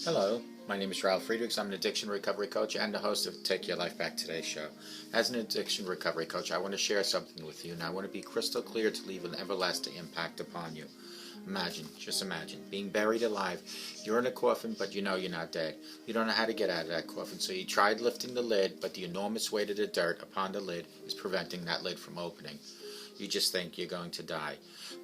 Hello, my name is Ralf Friedrichs. I'm an addiction recovery coach and the host of Take Your Life Back Today show. As an addiction recovery coach, I want to share something with you, and I want to be crystal clear to leave an everlasting impact upon you. Just imagine, being buried alive. You're in a coffin, but you know you're not dead. You don't know how to get out of that coffin, so you tried lifting the lid, but the enormous weight of the dirt upon the lid is preventing that lid from opening. You just think you're going to die.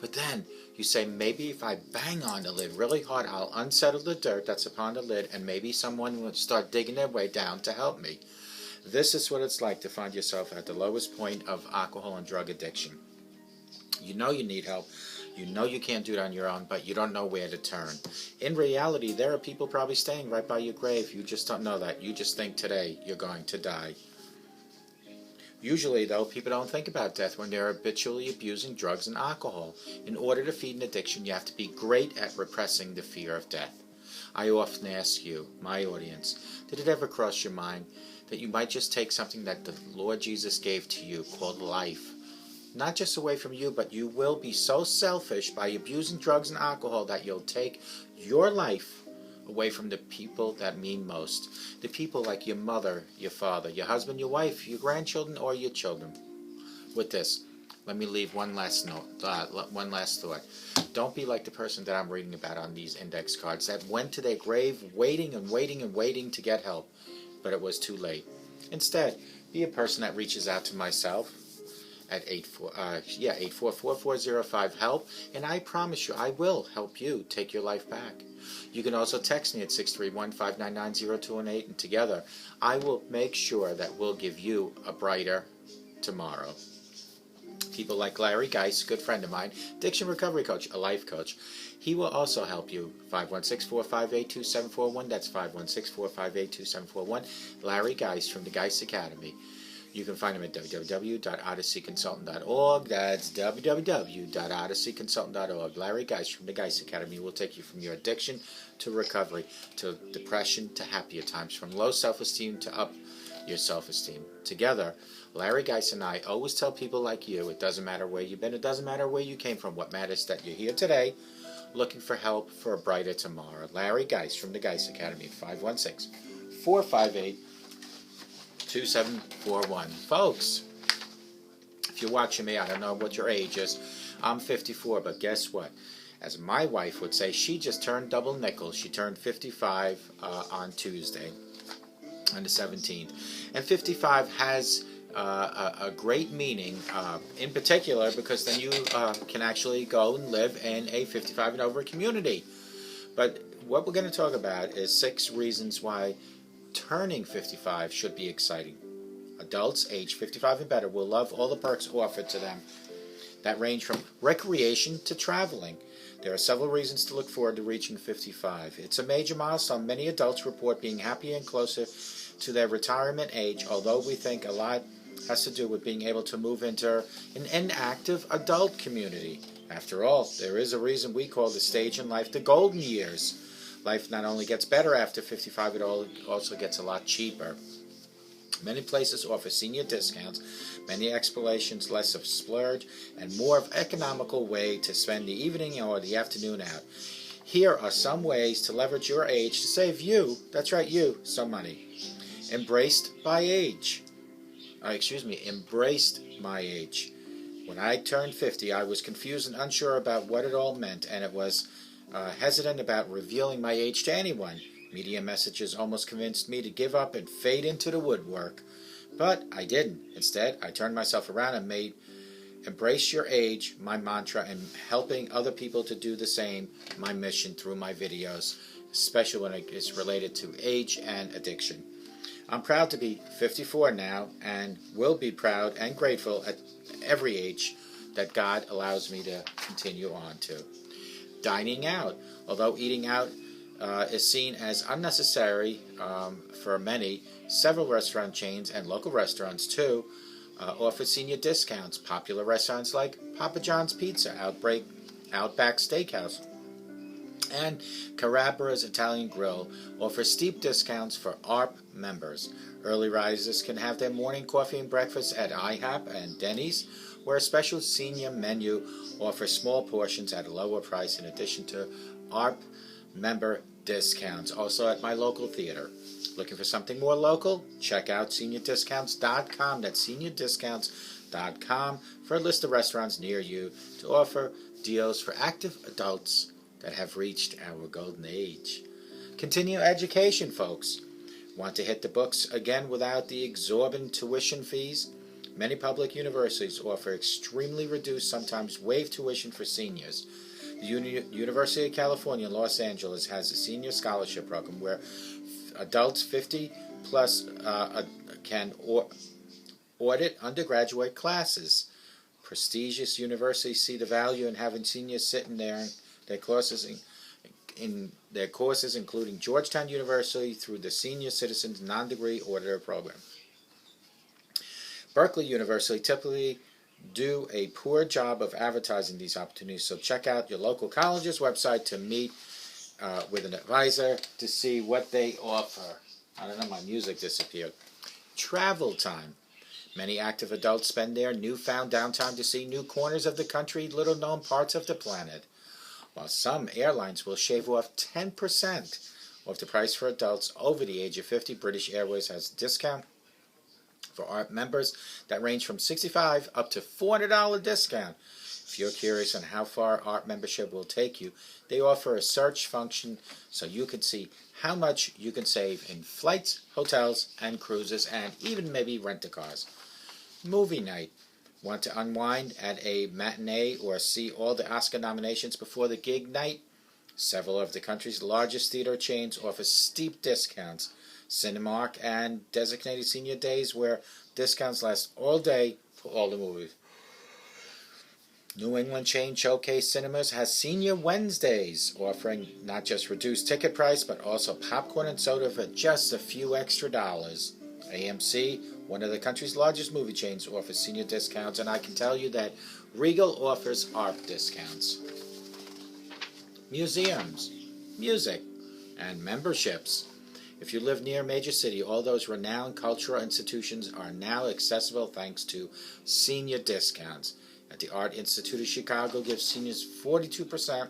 But then you say, maybe if I bang on the lid really hard, I'll unsettle the dirt that's upon the lid, and maybe someone will start digging their way down to help me. This is what it's like to find yourself at the lowest point of alcohol and drug addiction. You know you need help. You know you can't do it on your own, but you don't know where to turn. In reality, there are people probably staying right by your grave. You just don't know that. You just think today you're going to die. Usually, though, people don't think about death when they're habitually abusing drugs and alcohol. In order to feed an addiction, you have to be great at repressing the fear of death. I often ask you, my audience, did it ever cross your mind that you might just take something that the Lord Jesus gave to you called life, not just away from you, but you will be so selfish by abusing drugs and alcohol that you'll take your life away from the people that mean most. The people like your mother, your father, your husband, your wife, your grandchildren, or your children. With this, let me leave one last thought. Don't be like the person that I'm reading about on these index cards that went to their grave waiting and waiting and waiting to get help, but it was too late. Instead, be a person that reaches out to myself at 844-405-HELP, and I promise you I will help you take your life back. You can also text me at 631-599-0218, and together I will make sure that we'll give you a brighter tomorrow. People like Larry Geis, a good friend of mine, addiction recovery coach, a life coach. He will also help you. 516-458-2741. That's 516-458-2741. Larry Geis from the Geis Academy. You can find him at www.odysseyconsultant.org. That's www.odysseyconsultant.org. Larry Geis from the Geis Academy will take you from your addiction to recovery, to depression, to happier times, from low self-esteem to up your self-esteem. Together, Larry Geis and I always tell people like you, it doesn't matter where you've been, it doesn't matter where you came from. What matters is that you're here today looking for help for a brighter tomorrow. Larry Geis from the Geis Academy, 516-458-2741. Folks, if you're watching me, I don't know what your age is. I'm 54, but guess what? As my wife would say, she just turned double nickels. She turned 55 on Tuesday, on the 17th. And 55 has a great meaning, in particular, because then you can actually go and live in a 55 and over community. But what we're going to talk about is 6 reasons why turning 55 should be exciting. Adults age 55 and better will love all the perks offered to them that range from recreation to traveling. There are several reasons to look forward to reaching 55. It's a major milestone. Many adults report being happier and closer to their retirement age, although we think a lot has to do with being able to move into an inactive adult community. After all, there is a reason we call the stage in life the golden years. Life not only gets better after 55, it also gets a lot cheaper. Many places offer senior discounts, many explanations, less of splurge, and more of economical way to spend the evening or the afternoon out. Here are some ways to leverage your age to save you, that's right, you, some money. Embraced my age. When I turned 50, I was confused and unsure about what it all meant, and it was hesitant about revealing my age to anyone. Media messages almost convinced me to give up and fade into the woodwork. But I didn't. Instead, I turned myself around and made embrace your age my mantra, and helping other people to do the same my mission through my videos, especially when it is related to age and addiction. I'm proud to be 54 now, and will be proud and grateful at every age that God allows me to continue on to. Dining out. Although eating out is seen as unnecessary for many, several restaurant chains and local restaurants too offer senior discounts. Popular restaurants like Papa John's Pizza, Outback Steakhouse, and Carabra's Italian Grill offer steep discounts for ARP members. Early risers can have their morning coffee and breakfast at IHOP and Denny's, where a special senior menu offers small portions at a lower price in addition to ARP member discounts. Also at my local theater. Looking for something more local? Check out seniordiscounts.com. That's seniordiscounts.com for a list of restaurants near you to offer deals for active adults that have reached our golden age. Continue education, folks. Want to hit the books again without the exorbitant tuition fees? Many public universities offer extremely reduced, sometimes waived tuition for seniors. The University of California in Los Angeles has a senior scholarship program where adults 50 plus can audit undergraduate classes. Prestigious universities see the value in having seniors sit in their courses, including Georgetown University through the Senior Citizens Non-Degree Auditor Program. Berkeley University typically do a poor job of advertising these opportunities, so check out your local college's website to meet with an advisor to see what they offer. I don't know, my music disappeared. Travel time. Many active adults spend their newfound downtime to see new corners of the country, little-known parts of the planet. While some airlines will shave off 10% off the price for adults over the age of 50, British Airways has a discount for ARP members that range from $65 up to $400 discount. If you're curious on how far ARP membership will take you, they offer a search function so you can see how much you can save in flights, hotels, and cruises, and even maybe rent-a-cars. Movie night. Want to unwind at a matinee or see all the Oscar nominations before the gig night? Several of the country's largest theater chains offer steep discounts. Cinemark and designated senior days where discounts last all day for all the movies. New England chain Showcase Cinemas has Senior Wednesdays, offering not just reduced ticket price, but also popcorn and soda for just a few extra dollars. AMC, one of the country's largest movie chains, offers senior discounts, and I can tell you that Regal offers ARP discounts. Museums, music, and memberships. If you live near a major city, all those renowned cultural institutions are now accessible thanks to senior discounts. At the Art Institute of Chicago gives seniors 42%,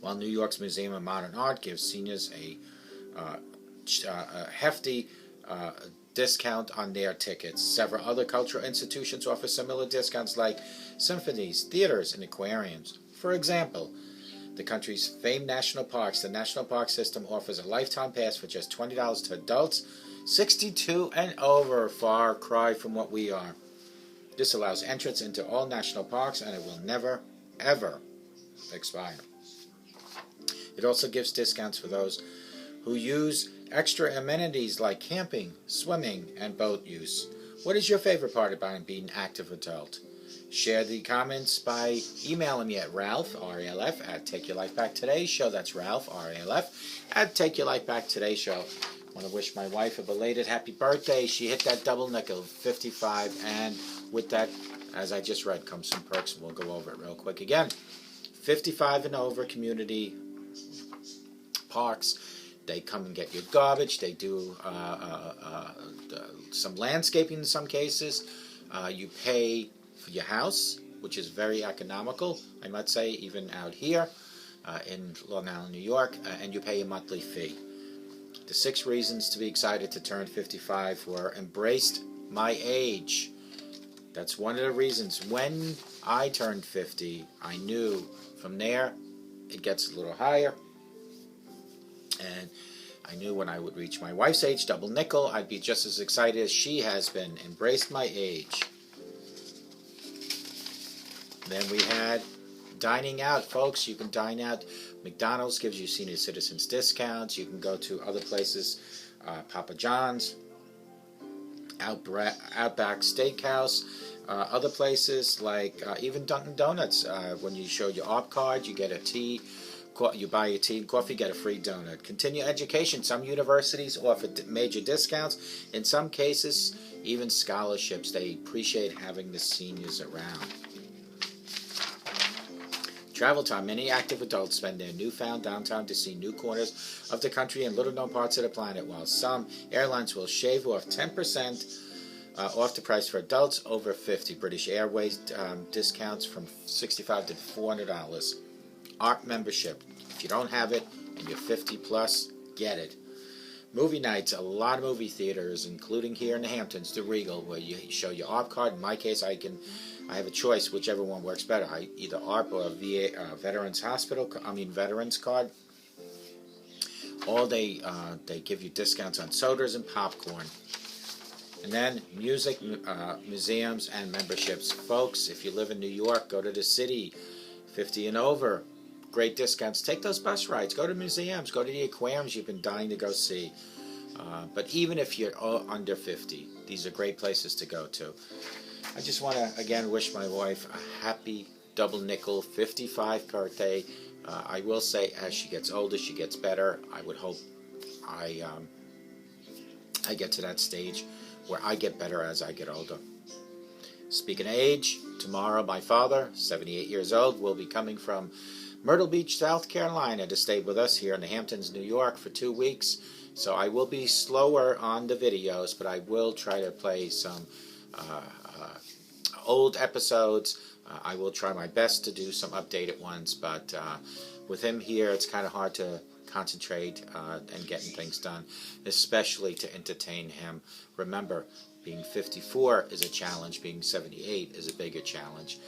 while New York's Museum of Modern Art gives seniors a hefty discount on their tickets. Several other cultural institutions offer similar discounts like symphonies, theaters, and aquariums. For example, the country's famed national parks, the National Park System offers a lifetime pass for just $20 to adults 62 and over, far cry from what we are. This allows entrance into all national parks, and it will never, ever expire. It also gives discounts for those who use extra amenities like camping, swimming, and boat use. What is your favorite part about being an active adult? Share the comments by emailing me at Ralf, R-A-L-F, at Take Your Life Back Today Show. That's Ralf, R-A-L-F, at Take Your Life Back Today Show. I want to wish my wife a belated happy birthday. She hit that double nickel, 55, and with that, as I just read, comes some perks, and we'll go over it real quick again. 55 and over community parks. They come and get your garbage. They do some landscaping in some cases. You pay for your house, which is very economical, I might say, even out here in Long Island, New York, and you pay a monthly fee. The 6 reasons to be excited to turn 55 were embraced my age. That's one of the reasons. When I turned 50, I knew from there it gets a little higher. And I knew when I would reach my wife's age, double nickel, I'd be just as excited as she has been. Embraced my age. Then we had dining out, folks. You can dine out. McDonald's gives you senior citizens discounts. You can go to other places, Papa John's, Outback Steakhouse, other places like even Dunkin' Donuts. When you show your ARP card, you get a tea. You buy a tea and coffee, get a free donut. Continue education. Some universities offer major discounts. In some cases, even scholarships. They appreciate having the seniors around. Travel time. Many active adults spend their newfound downtime to see new corners of the country and little-known parts of the planet, while some airlines will shave off 10% off the price for adults over 50. British Airways discounts from $65 to $400. ARP membership. If you don't have it, and you're 50 plus, get it. Movie nights, a lot of movie theaters, including here in the Hamptons, the Regal, where you show your ARP card. In my case, I have a choice, whichever one works better. Either ARP or a Veterans card. All they give you discounts on sodas and popcorn. And then music, museums, and memberships. Folks, if you live in New York, go to the city, 50 and over. Great discounts. Take those bus rides. Go to museums. Go to the aquariums you've been dying to go see. But even if you're under 50, these are great places to go to. I just want to, again, wish my wife a happy double nickel 55 birthday. I will say, as she gets older, she gets better. I would hope I get to that stage where I get better as I get older. Speaking of age, tomorrow my father, 78 years old, will be coming from Myrtle Beach, South Carolina to stay with us here in the Hamptons, New York for 2 weeks. So I will be slower on the videos, but I will try to play some old episodes. I will try my best to do some updated ones, but with him here, it's kind of hard to concentrate and getting things done, especially to entertain him. Remember, being 54 is a challenge. Being 78 is a bigger challenge.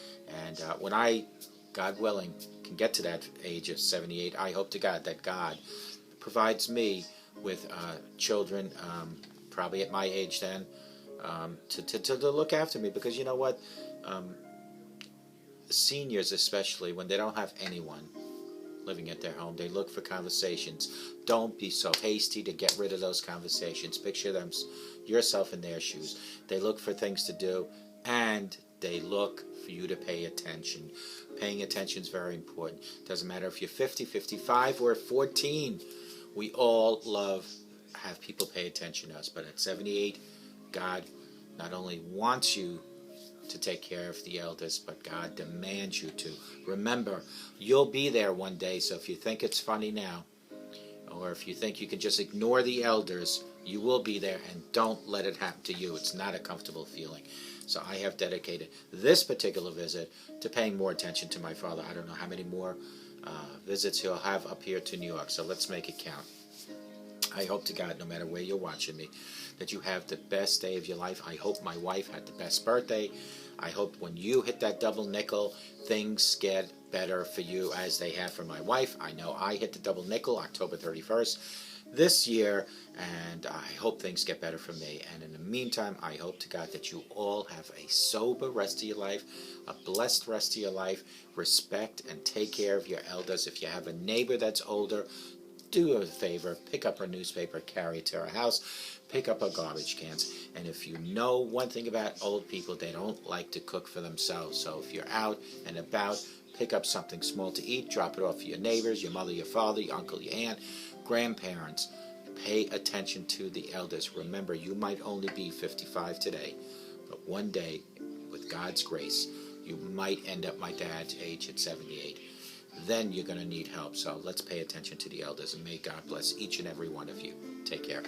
And when I, God willing, can get to that age of 78, I hope to God that God provides me with children, probably at my age then, to look after me. Because you know what? Seniors especially, when they don't have anyone living at their home, they look for conversations. Don't be so hasty to get rid of those conversations. Picture yourself in their shoes. They look for things to do, and they look for you to pay attention. Paying attention is very important. Doesn't matter if you're 50, 55, or 14. We all have people pay attention to us. But at 78, God not only wants you to take care of the elders, but God demands you to. Remember, you'll be there one day, so if you think it's funny now, or if you think you can just ignore the elders, you will be there, and don't let it happen to you. It's not a comfortable feeling. So I have dedicated this particular visit to paying more attention to my father. I don't know how many more visits he'll have up here to New York, so let's make it count. I hope to God, no matter where you're watching me, that you have the best day of your life. I hope my wife had the best birthday. I hope when you hit that double nickel, things get better for you as they have for my wife. I know I hit the double nickel October 31st this year, and I hope things get better for me. And in the meantime, I hope to God that you all have a sober rest of your life, a blessed rest of your life. Respect and take care of your elders. If you have a neighbor that's older, do her a favor, pick up her newspaper, carry it to her house, pick up her garbage cans. And if you know one thing about old people, they don't like to cook for themselves. So if you're out and about, pick up something small to eat, drop it off for your neighbors, your mother, your father, your uncle, your aunt, grandparents. Pay attention to the elders. Remember, you might only be 55 today, but one day, with God's grace, you might end up my dad's age at 78. Then you're going to need help. So let's pay attention to the elders, and may God bless each and every one of you. Take care.